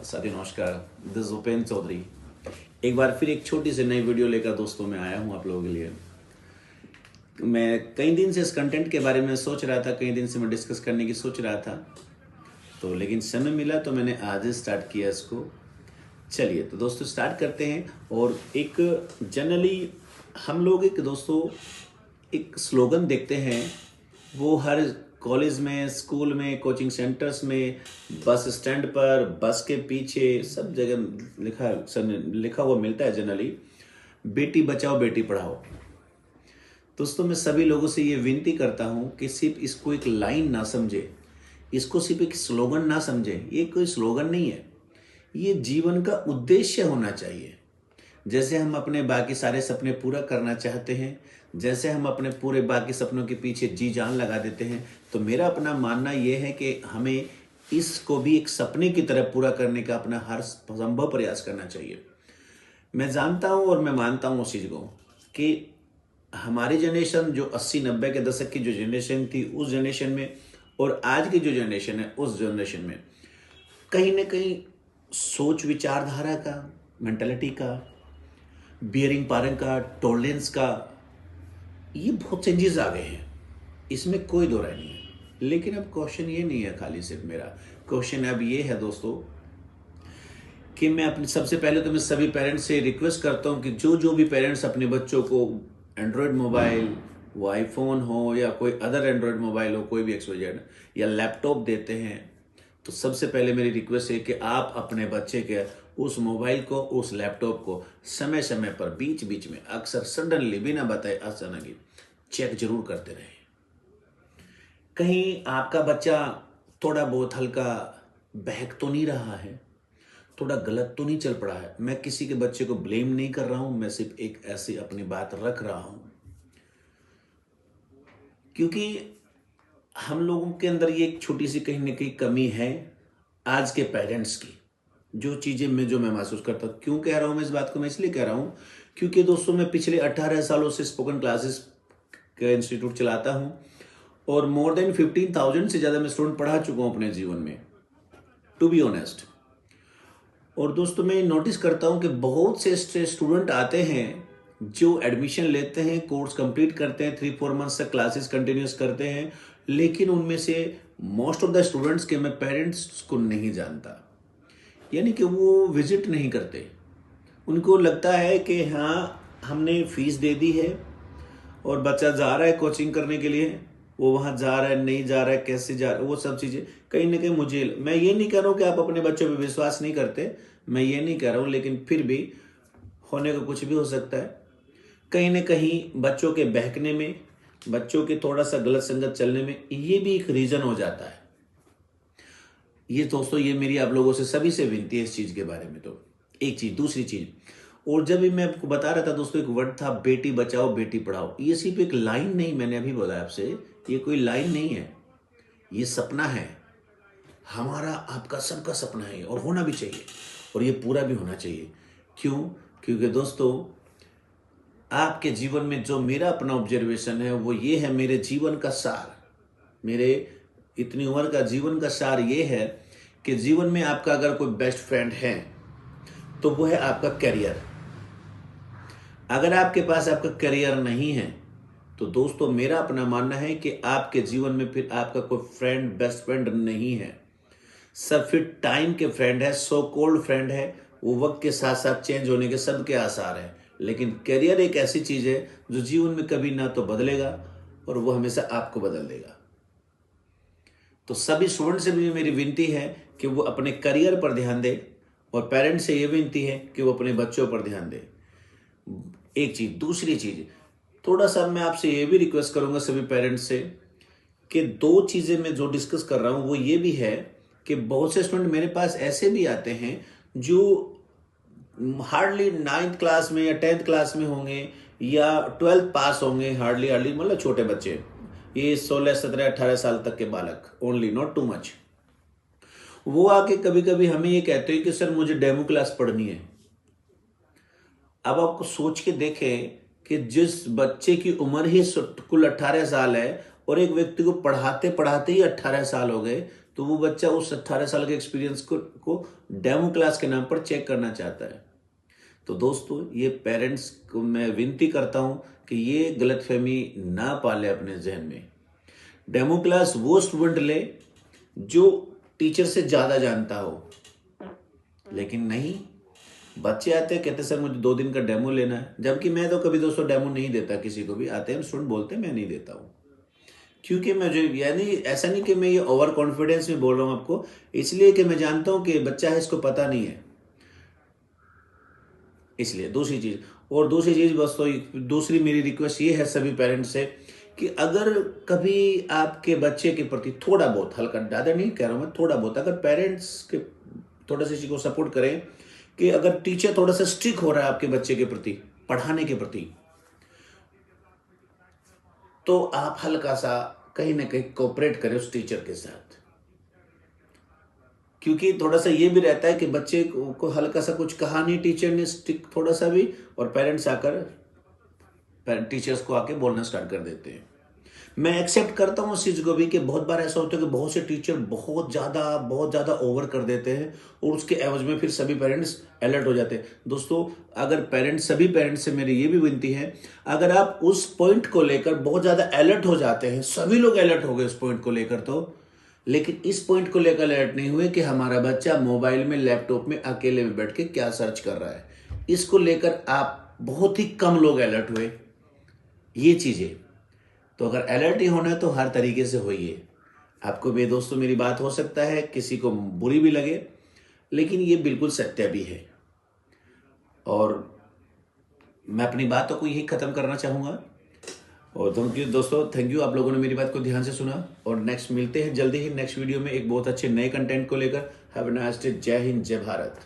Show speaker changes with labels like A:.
A: साथी नमस्कार, this is Upendra Chaudhary. एक बार फिर एक छोटी सी नई वीडियो लेकर दोस्तों मैं आया हूं आप लोगों के लिए। मैं कई दिन से इस कंटेंट के बारे में सोच रहा था, कई दिन से मैं डिस्कस करने की सोच रहा था, तो लेकिन समय मिला तो मैंने आज ही स्टार्ट किया इसको। चलिए तो दोस्तों स्टार्ट करते हैं। और एक जनरली हम लोग एक स्लोगन देखते हैं, वो हर कॉलेज में, स्कूल में, कोचिंग सेंटर्स में, बस स्टैंड पर, बस के पीछे, सब जगह लिखा हुआ मिलता है जनरली, बेटी बचाओ बेटी पढ़ाओ। दोस्तों मैं सभी लोगों से ये विनती करता हूँ कि सिर्फ इसको एक लाइन ना समझे, इसको सिर्फ एक स्लोगन ना समझे। ये कोई स्लोगन नहीं है, ये जीवन का उद्देश्य होना चाहिए। जैसे हम अपने बाकी सारे सपने पूरा करना चाहते हैं, जैसे हम अपने पूरे बाकी सपनों के पीछे जी जान लगा देते हैं, तो मेरा अपना मानना यह है कि हमें इसको भी एक सपने की तरह पूरा करने का अपना हर संभव प्रयास करना चाहिए। मैं जानता हूं और मैं मानता हूं उस चीज़ को कि हमारी जनरेशन जो 80-90 के दशक की जो जनरेशन थी, उस जनरेशन में और आज की जो जनरेशन है उस जनरेशन में कहीं ना कहीं सोच विचारधारा का, मेंटालिटी का, बियरिंग पावर का, टॉलरेंस का, ये बहुत चेंजेस आ गए हैं, इसमें कोई दो राय नहीं है। लेकिन अब क्वेश्चन ये नहीं है खाली सिर्फ मेरा, क्वेश्चन अब ये है दोस्तों कि मैं अपने सबसे पहले तो मैं सभी पेरेंट्स से रिक्वेस्ट करता हूं कि जो भी पेरेंट्स अपने बच्चों को एंड्रॉयड मोबाइल, वो आईफोन हो या कोई अदर एंड्रॉयड मोबाइल हो, कोई भी XYZ या लैपटॉप देते हैं, तो सबसे पहले मेरी रिक्वेस्ट है कि आप अपने बच्चे के उस मोबाइल को, उस लैपटॉप को समय समय पर, बीच बीच में, अक्सर सडनली, बिना बताए अचानक ही चेक जरूर करते रहें। कहीं आपका बच्चा थोड़ा बहुत हल्का बहक तो नहीं रहा है, थोड़ा गलत तो नहीं चल पड़ा है। मैं किसी के बच्चे को ब्लेम नहीं कर रहा हूं, मैं सिर्फ एक ऐसी अपनी बात रख रहा हूं, क्योंकि हम लोगों के अंदर ये एक छोटी सी कहीं ना कहीं कमी है आज के पेरेंट्स की। जो चीज़ें मैं महसूस करता हूँ, क्यों कह रहा हूँ मैं इस बात को, मैं इसलिए कह रहा हूँ क्योंकि दोस्तों मैं पिछले 18 सालों से स्पोकन क्लासेस का इंस्टीट्यूट चलाता हूँ और मोर देन 15,000 से ज़्यादा मैं स्टूडेंट पढ़ा चुका हूँ अपने जीवन में, टू बी ऑनेस्ट। और दोस्तों मैं नोटिस करता हूँ कि बहुत से स्टूडेंट आते हैं जो एडमिशन लेते हैं, कोर्स कंप्लीट करते हैं, 3-4 मंथ्स तक क्लासेस कंटिन्यूस करते हैं, लेकिन उनमें से मोस्ट ऑफ द स्टूडेंट्स के मैं पेरेंट्स को नहीं जानता, यानी कि वो विजिट नहीं करते। उनको लगता है कि हाँ हमने फीस दे दी है और बच्चा जा रहा है कोचिंग करने के लिए, वो वहाँ जा रहा है, नहीं जा रहा है, कैसे जा रहा है, वो सब चीज़ें कहीं ना कहीं मैं ये नहीं कह रहा हूँ कि आप अपने बच्चों पर विश्वास नहीं करते, मैं ये नहीं कह रहा हूँ, लेकिन फिर भी होने का कुछ भी हो सकता है। कहीं ना कहीं बच्चों के बहकने में, बच्चों के थोड़ा सा गलत संगत चलने में ये भी एक रीज़न हो जाता है। ये दोस्तों ये मेरी आप लोगों से सभी से विनती है इस चीज़ के बारे में। तो एक चीज़, दूसरी चीज़, और जब भी मैं आपको बता रहा था दोस्तों, एक वर्ड था बेटी बचाओ बेटी पढ़ाओ। ये सिर्फ एक लाइन नहीं, मैंने अभी बोला आपसे, ये कोई लाइन नहीं है, ये सपना है, हमारा आपका सबका सपना है और होना भी चाहिए और ये पूरा भी होना चाहिए। क्यों? क्योंकि दोस्तों आपके जीवन में जो मेरा अपना ऑब्जर्वेशन है वो ये है, मेरे जीवन का सार, मेरे इतनी उम्र का जीवन का सार ये है कि जीवन में आपका अगर कोई बेस्ट फ्रेंड है तो वो है आपका करियर। अगर आपके पास आपका करियर नहीं है तो दोस्तों मेरा अपना मानना है कि आपके जीवन में फिर आपका कोई फ्रेंड, बेस्ट फ्रेंड नहीं है, सब फिर टाइम के फ्रेंड है, सो कॉल्ड फ्रेंड है, वो वक्त के साथ साथ चेंज होने के सबके आसार हैं। लेकिन करियर एक ऐसी चीज है जो जीवन में कभी ना तो बदलेगा और वो हमेशा आपको बदल देगा। तो सभी स्टूडेंट से भी मेरी विनती है कि वो अपने करियर पर ध्यान दें और पेरेंट्स से ये विनती है कि वो अपने बच्चों पर ध्यान दें। एक चीज, दूसरी चीज, थोड़ा सा मैं आपसे ये भी रिक्वेस्ट करूंगा सभी पेरेंट्स से कि दो चीजें मैं जो डिस्कस कर रहा हूं वो ये भी है कि बहुत से स्टूडेंट मेरे पास ऐसे भी आते हैं जो हार्डली 9th क्लास में या 10th क्लास में होंगे या 12th पास होंगे, हार्डली मतलब छोटे बच्चे, ये 16, 17, 18 साल तक के बालक, ओनली, नॉट टू मच। वो आके कभी कभी हमें ये कहते हैं कि सर मुझे डेमो क्लास पढ़नी है। अब आपको सोच के देखें कि जिस बच्चे की उम्र ही कुल 18 साल है और एक व्यक्ति को पढ़ाते पढ़ाते ही 18 साल हो गए, तो वो बच्चा उस 18 साल के एक्सपीरियंस को डेमो क्लास के नाम पर चेक करना चाहता है। तो दोस्तों, ये पेरेंट्स को मैं विनती करता हूं कि ये गलतफहमी ना पाले अपने जहन में। डेमो क्लास वो स्टूडेंट ले जो टीचर से ज़्यादा जानता हो, लेकिन नहीं, बच्चे आते हैं कहते सर मुझे 2 दिन का डेमो लेना है, जबकि मैं तो कभी दोस्तों डेमो नहीं देता किसी को भी। आते हैं स्टूडेंट बोलते हैं मैं नहीं देता हूँ, क्योंकि मैं जो यानी ऐसा नहीं कि मैं ये ओवर कॉन्फिडेंस में बोल रहा हूँ आपको, इसलिए कि मैं जानता हूँ कि बच्चा है इसको पता नहीं है, इसलिए। दूसरी चीज़ बस, तो दूसरी मेरी रिक्वेस्ट ये है सभी पेरेंट्स से कि अगर कभी आपके बच्चे के प्रति थोड़ा बहुत, हल्का, ज़्यादा नहीं कह रहा हूँ मैं, थोड़ा बहुत अगर पेरेंट्स के थोड़ा सा चीज़ को सपोर्ट करें कि अगर टीचर थोड़ा सा स्ट्रिक्ट हो रहा है आपके बच्चे के प्रति, पढ़ाने के प्रति, तो आप हल्का सा कहीं ना कहीं कोऑपरेट करें उस टीचर के साथ, क्योंकि थोड़ा सा ये भी रहता है कि बच्चे को हल्का सा कुछ कहा नहीं टीचर ने, स्टिक थोड़ा सा भी, और पेरेंट्स आकर टीचर्स को आके बोलना स्टार्ट कर देते हैं। मैं एक्सेप्ट करता हूँ उस चीज़ को भी कि बहुत बार ऐसा होता है कि बहुत से टीचर बहुत ज़्यादा ओवर कर देते हैं और उसके एवज में फिर सभी पेरेंट्स अलर्ट हो जाते हैं। दोस्तों, अगर सभी पेरेंट्स से मेरी ये भी विनती है, अगर आप उस पॉइंट को लेकर बहुत ज़्यादा अलर्ट हो जाते हैं, सभी लोग अलर्ट हो गए उस पॉइंट को लेकर, तो लेकिन इस पॉइंट को लेकर अलर्ट नहीं हुए कि हमारा बच्चा मोबाइल में, लैपटॉप में अकेले में बैठ के क्या सर्च कर रहा है, इसको लेकर आप बहुत ही कम लोग अलर्ट हुए, ये चीज़ें। तो अगर अलर्ट ही होना है तो हर तरीके से होइए। आपको भी दोस्तों मेरी बात हो सकता है किसी को बुरी भी लगे, लेकिन ये बिल्कुल सत्य भी है। और मैं अपनी बातों को यही ख़त्म करना चाहूँगा। और दोस्तों थैंक यू, आप लोगों ने मेरी बात को ध्यान से सुना। और नेक्स्ट मिलते हैं जल्दी ही नेक्स्ट वीडियो में एक बहुत अच्छे नए कंटेंट को लेकर। Have a nice day. जय हिंद, जय भारत।